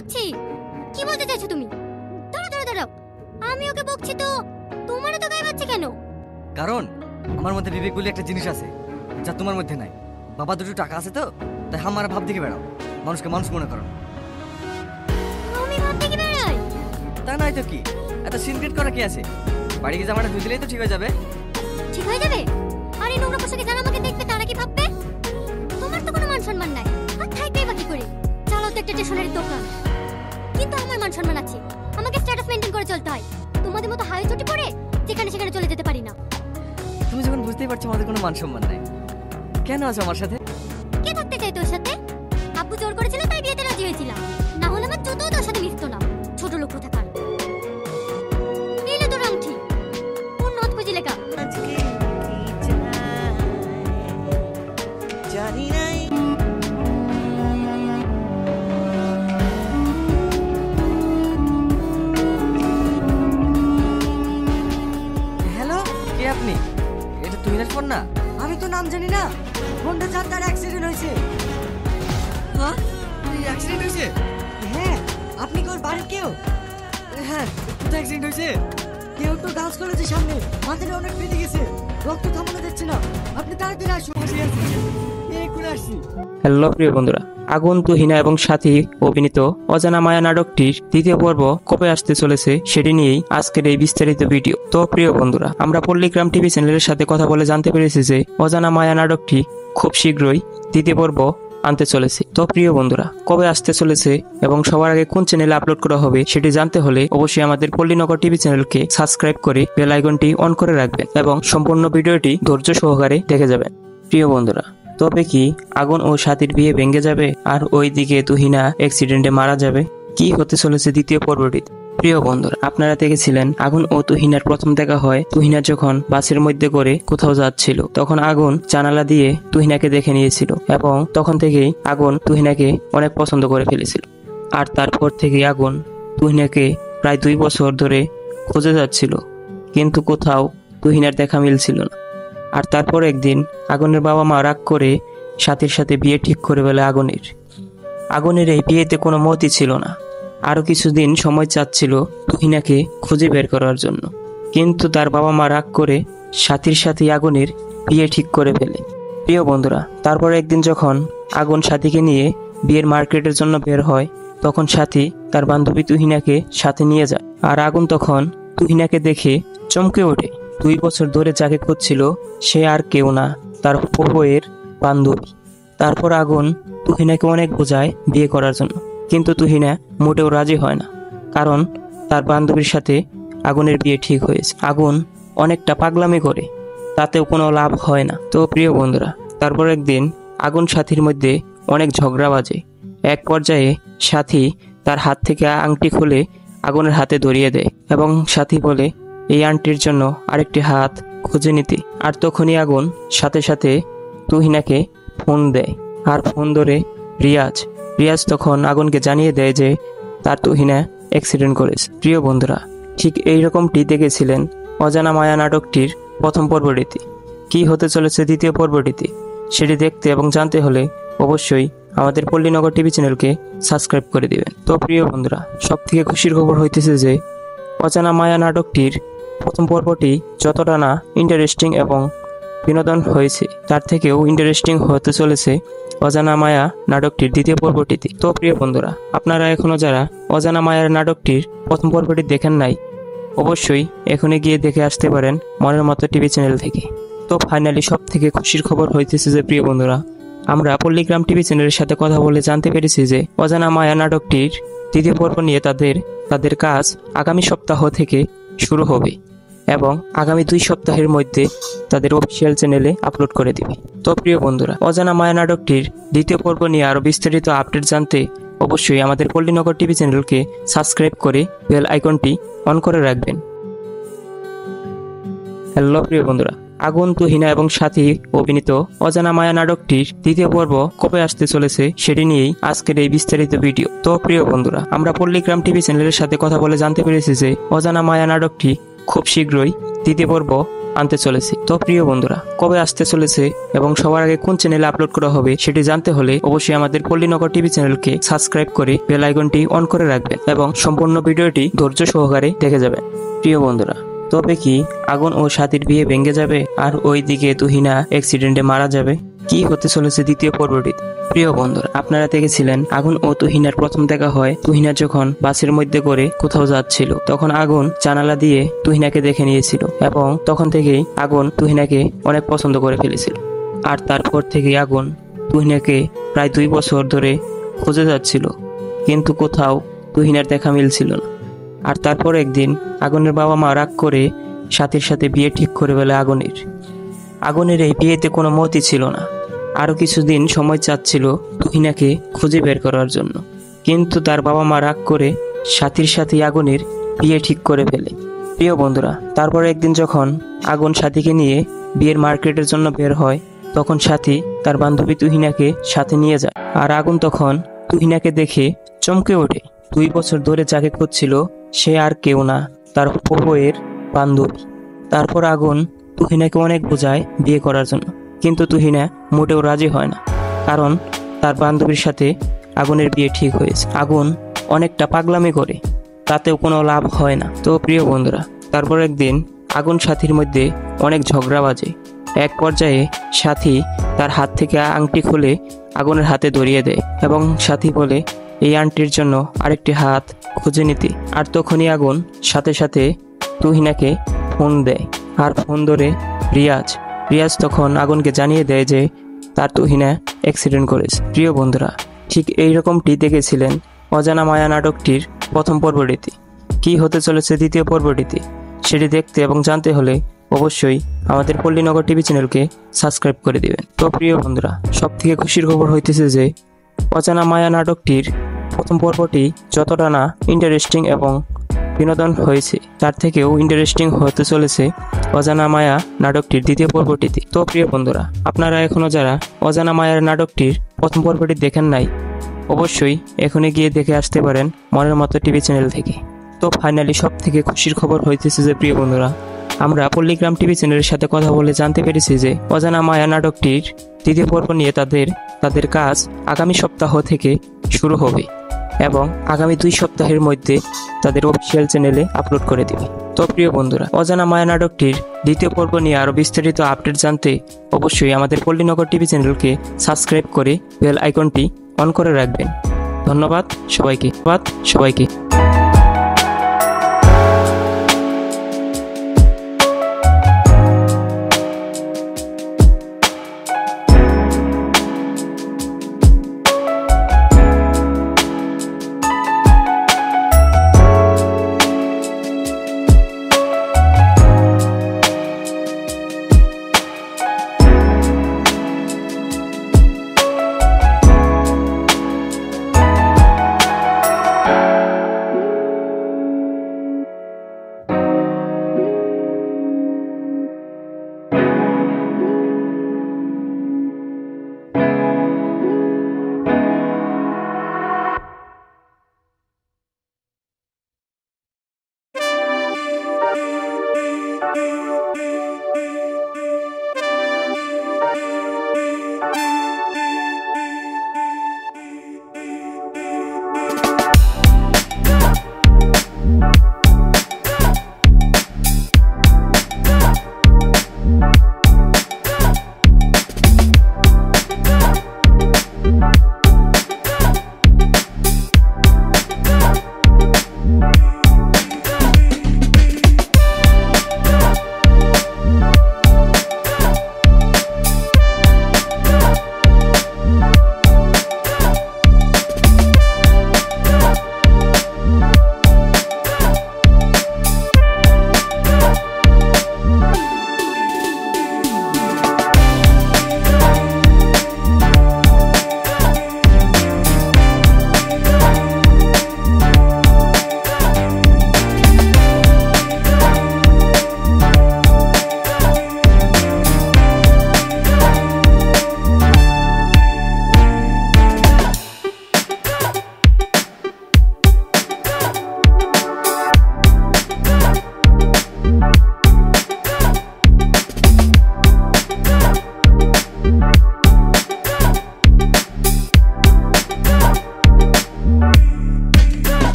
পাচ্ছি। কি বলতে চাইছো তুমি? দাঁড়াও দাঁড়াও দাঁড়াও, আমি ওকে বকছি তো তোমারও তো গায়ে বাজছে কেন? কারণ আমার মধ্যে বিবেক বলে একটা জিনিস আছে যা তোমার মধ্যে নাই। বাবা দুটো টাকা আছে তো তাই আমার ভাব দেখে বেড়াও, মানুষকে মানুষ মনে করো। আমি ভাব দেখে বেড়াই? তা নয় তো কি, এত সিনক্রেট করা কি আছে? বাড়ি গিয়ে জামাটা ধুয়ে দিলেই তো ঠিক হয়ে যাবে। ঠিক হয়ে যাবে? আর এই নোংরা পোশাকে যারা আমাকে দেখবে তারা কি ভাববে? তোমার তো কোনো মান সম্মান নাই, আর থাকবেই বা কি করে? চালাও তো একটা স্টেশনারি দোকান, কিন্তু আমার মান সম্মান আছে, আমাকে স্ট্যাটাস মেইনটেইন করে চলতে হয়। তোমাদের মতো হাই চটি পড়ে যেখানে সেখানে চলে যেতে পারি না। তুমি যখন বুঝতেই পারছো আমাদের কোনো মান সম্মান নাই, কেন আছো আমার সাথে? কে থাকতে চাই তোর সাথে? আব্বু জোর করেছিল তাই বিয়েতে রাজি হয়েছিলাম, না হলে আমার জুতোও তোর সাথে মিশতো না। ছোট লোক কোথাকার। এই লে তোর আংটি, কোন নথ খুঁজি লেখা? জানি নাই হ্যালো, কে আপনি? এটা তুহিনের ফোন না? আমি তো নাম জানি না। ফোনটা যার তার অ্যাক্সিডেন্ট হয়েছে। হ্যাঁ, অ্যাক্সিডেন্ট হয়েছে? হ্যাঁ, আপনি কি ওর বাড়ির কেউ? হ্যাঁ, কোথায় অ্যাক্সিডেন্ট হয়েছে? কেউ তো ডান্স কলেজের সামনে মাথাটা অনেক ফেটে গেছে, রক্ত থামানো যাচ্ছে না। আপনি তাড়াতাড়ি আসুন। এখন আসছি। হ্যালো প্রিয় বন্ধুরা, আগুন, তুহিনা এবং সাথী অভিনীত অজানা মায়া নাটকটির দ্বিতীয় পর্ব কবে আসতে চলেছে সেটি নিয়েই আজকের এই বিস্তারিত ভিডিও। তো প্রিয় বন্ধুরা, আমরা পল্লিগ্রাম টিভি চ্যানেলের সাথে কথা বলে জানতে পেরেছি যে অজানা মায়া নাটকটি খুব শীঘ্রই দ্বিতীয় পর্ব আনতে চলেছে। তো প্রিয় বন্ধুরা, কবে আসতে চলেছে এবং সবার আগে কোন চ্যানেলে আপলোড করা হবে সেটি জানতে হলে অবশ্যই আমাদের পল্লীনগর টিভি চ্যানেলকে সাবস্ক্রাইব করে বেল আইকনটি অন করে রাখবেন এবং সম্পূর্ণ ভিডিওটি ধৈর্য সহকারে দেখে যাবেন। প্রিয় বন্ধুরা, তবে কি আগুন ও সাথীর বিয়ে ভেঙে যাবে আর ওইদিকে তুহিনা অ্যাক্সিডেন্টে মারা যাবে? কি হতে চলেছে দ্বিতীয় পর্বটিতে? প্রিয় বন্ধুরা, আপনারা দেখেছিলেন আগুন ও তুহিনার প্রথম দেখা হয় তুহিনা যখন বাসের মধ্যে করে কোথাও যাচ্ছিল, তখন আগুন জানালা দিয়ে তুহিনাকে দেখে নিয়েছিল এবং তখন থেকেই আগুন তুহিনাকে অনেক পছন্দ করে ফেলেছিল। আর তারপর থেকে আগুন তুহিনাকে প্রায় 2 বছর ধরে খুঁজে যাচ্ছিল, কিন্তু কোথাও তুহিনার দেখা মিলছিল না। আর তারপর একদিন আগুনের বাবা মা রাগ করে সাথীর সাথে বিয়ে ঠিক করে ফেলে আগুনের এই বিয়েতে কোনো মতই ছিল না। আরো কিছুদিন সময় চাচ্ছিল তুহিনাকে খুঁজে বের করার জন্য, কিন্তু তার বাবা মা রাগ করে সাথীর সাথে আগুনের বিয়ে ঠিক করে ফেলে। প্রিয় বন্ধুরা, তারপর একদিন যখন আগুন সাথীকে নিয়ে বিয়ের মার্কেটের জন্য বের হয়, তখন সাথী তার বান্ধবী তুহিনাকে সাথে নিয়ে যায়। আর আগুন তখন তুহিনাকে দেখে চমকে ওঠে। 2 বছর ধরে যাকে খুঁজছিল সে আর কেউ না, তার বউয়ের বান্ধবী। তারপর আগুন তুহিনাকে অনেক বোঝায় বিয়ে করার জন্য, কিন্তু তুহিনা মোটেও রাজি হয় না, কারণ তার বান্ধবীর সাথে আগুনের বিয়ে ঠিক হয়েছে। আগুন অনেকটা পাগলামি করে, তাতেও কোনো লাভ হয় না। তো প্রিয় বন্ধুরা, তারপর একদিন আগুন সাথীর মধ্যে অনেক ঝগড়া বাজে। এক পর্যায়ে সাথী তার হাত থেকে আংটি খুলে আগুনের হাতে ধরিয়ে দেয় এবং সাথী বলে এই আংটির জন্য আরেকটি হাত খুঁজে নিতে। আর তখনই আগুন সাথে সাথে তুহিনাকে ফোন দেয়, আর ফোন ধরে রিয়াজ তখন আগুনকে জানিয়ে দেয় যে তার তুহিনা অ্যাক্সিডেন্ট করেছে। প্রিয় বন্ধুরা, ঠিক এইরকমটি দেখেছিলেন অজানা মায়া নাটকটির প্রথম পর্বটিতে। কি হতে চলেছে দ্বিতীয় পর্বটিতে সেটি দেখতে এবং জানতে হলে অবশ্যই আমাদের পল্লীনগর টিভি চ্যানেলকে সাবস্ক্রাইব করে দিবেন। তো প্রিয় বন্ধুরা, সবথেকে খুশির খবর হইতেছে যে অজানা মায়া নাটকটির প্রথম পর্বটি যতটা না ইন্টারেস্টিং এবং বিনোদন হয়েছে, তার থেকেও ইন্টারেস্টিং হতে চলেছে অজানা মায়া নাটকটির দ্বিতীয় পর্বটিতে। তো প্রিয় বন্ধুরা, আপনারা এখনো যারা অজানা মায়ার নাটকটির প্রথম পর্বটি দেখেন নাই, অবশ্যই এখনই গিয়ে দেখে আসতে পারেন মনের মতো টিভি চ্যানেল থেকে। তো ফাইনালি সব থেকে খুশির খবর হইতেছে যে প্রিয় বন্ধুরা, আমরা পল্লীগ্রাম টিভি চ্যানেলের সাথে কথা বলে জানতে পেরেছি যে অজানা মায়া নাটকটির দ্বিতীয় পর্ব নিয়ে তাদের কাজ আগামী সপ্তাহ থেকে শুরু হবে এবং আগামী 2 সপ্তাহের মধ্যে তাদের অফিসিয়াল চ্যানেলে আপলোড করে দিবে। তো প্রিয় বন্ধুরা, অজানা মায়া নাটকটির দ্বিতীয় পর্ব নিয়ে আরো বিস্তারিত আপডেট জানতে অবশ্যই আমাদের পল্লীনগর টিভি চ্যানেলকে সাবস্ক্রাইব করে বেল আইকনটি অন করে রাখবেন। হ্যালো প্রিয় বন্ধুরা, আগুন, তুহিনা এবং সাথী অভিনীত অজানা মায়া নাটকটির দ্বিতীয় পর্ব কবে আসতে চলেছে সেটি নিয়েই আজকের এই বিস্তারিত ভিডিও। তো প্রিয় বন্ধুরা, আমরা পল্লীগ্রাম টিভি চ্যানেলের সাথে কথা বলে জানতে পেরেছি যে অজানা মায়া নাটকটি খুব শীঘ্রই দ্বিতীয় পর্ব আনতে চলেছি। তো প্রিয় বন্ধুরা, কবে আসতে চলেছে এবং সবার আগে কোন চ্যানেলে আপলোড করা হবে সেটি জানতে হলে অবশ্যই আমাদের পল্লীনগর টিভি চ্যানেলকে সাবস্ক্রাইব করে বেল আইকনটি অন করে রাখবেন এবং সম্পূর্ণ ভিডিওটি ধৈর্য সহকারে দেখে যাবেন। প্রিয় বন্ধুরা, তবে কি আগুন ও সাথীর বিয়ে ভেঙে যাবে আর ওইদিকে তুহিনা অ্যাক্সিডেন্টে মারা যাবে? কি হতে চলেছে দ্বিতীয় পর্বটিতে? প্রিয় বন্ধুরা, আপনারা দেখেছিলেন আগুন ও তুহিনার প্রথম দেখা হয় তুহিনা যখন বাসের মধ্যে করে কোথাও যাচ্ছিল, তখন আগুন জানালা দিয়ে তুহিনাকে দেখে নিয়েছিল এবং তখন থেকেই আগুন তুহিনাকে অনেক পছন্দ করে ফেলেছিল। আর তারপর থেকে আগুন তুহিনাকে প্রায় 2 বছর ধরে খুঁজে যাচ্ছিল, কিন্তু কোথাও তুহিনার দেখা মিলছিল না। আর তারপর একদিন আগুনের বাবা মা রাগ করে সাথীর সাথে বিয়ে ঠিক করে ফেলে আগুনের এই বিয়েতে কোনো মতই ছিল না। আরও কিছুদিন সময় চাচ্ছিল তুহিনাকে খুঁজে বের করার জন্য, কিন্তু তার বাবা মা রাগ করে সাথীর সাথে আগুনের বিয়ে ঠিক করে ফেলে। প্রিয় বন্ধুরা, তারপর একদিন যখন আগুন সাথীকে নিয়ে বিয়ের মার্কেটের জন্য বের হয়, তখন সাথী তার বান্ধবী তুহিনাকে সাথে নিয়ে যায়। আর আগুন তখন তুহিনাকে দেখে চমকে ওঠে। 2 বছর ধরে যাকে খুঁজছিল সে আর কেউ না, তার বউয়ের বান্ধবী। তারপর আগুন তুহিনাকে অনেক বোঝায় বিয়ে করার জন্য, কিন্তু তুহিনা মোটেও রাজি হয় না, কারণ তার বান্ধবীর সাথে আগুনের বিয়ে ঠিক হয়েছে। আগুন অনেকটা পাগলামি করে, তাতেও কোনো লাভ হয় না। তো প্রিয় বন্ধুরা, তারপর একদিন আগুন সাথীর মধ্যে অনেক ঝগড়া বাজে। এক পর্যায়ে সাথী তার হাত থেকে আংটি খুলে আগুনের হাতে ধরিয়ে দেয় এবং সাথী বলে এই আংটির জন্য আরেকটি হাত খুঁজে নিতে। আর তখনই আগুন সাথে সাথে তুহিনাকে ফোন দেয়, আর ফোন ধরে রিয়াজ তখন আগুনকে জানিয়ে দেয় যে তার তুহিনা অ্যাক্সিডেন্ট করেছে। প্রিয় বন্ধুরা, ঠিক এইরকমটি দেখেছিলেন অজানা মায়া নাটকটির প্রথম পর্বটিতে। কি হতে চলেছে দ্বিতীয় পর্বটিতে সেটি দেখতে এবং জানতে হলে অবশ্যই আমাদের পল্লীনগর টিভি চ্যানেলকে সাবস্ক্রাইব করে দিবেন। তো প্রিয় বন্ধুরা, সবথেকে খুশির খবর হইতেছে যে অজানা মায়া নাটকটির প্রথম পর্বটি যতটা না ইন্টারেস্টিং এবং বিনোদন হয়েছে, তার থেকেও ইন্টারেস্টিং হতে চলেছে অজানা মায়া নাটকটির দ্বিতীয় পর্বটিতে। তো প্রিয় বন্ধুরা, আপনারা এখনো যারা অজানা মায়ার নাটকটির প্রথম পর্বটি দেখেন নাই, অবশ্যই এখনই গিয়ে দেখে আসতে পারেন মনের মতো টিভি চ্যানেল থেকে। তো ফাইনালি সব থেকে খুশির খবর হইতেছে যে প্রিয় বন্ধুরা, আমরা পল্লীগ্রাম টিভি চ্যানেলের সাথে কথা বলে জানতে পেরেছি যে অজানা মায়া নাটকটির দ্বিতীয় পর্ব নিয়ে তাদের কাজ আগামী সপ্তাহ থেকে শুরু হবে এবং আগামী 2 সপ্তাহের মধ্যে তাদের অফিসিয়াল চ্যানেলে আপলোড করে দেবে। তো প্রিয় বন্ধুরা, অজানা মায়া নাটকটির দ্বিতীয় পর্ব নিয়ে আরও বিস্তারিত আপডেট জানতে অবশ্যই আমাদের পল্লীনগর টিভি চ্যানেলকে সাবস্ক্রাইব করে বেল আইকনটি অন করে রাখবেন। ধন্যবাদ সবাইকে।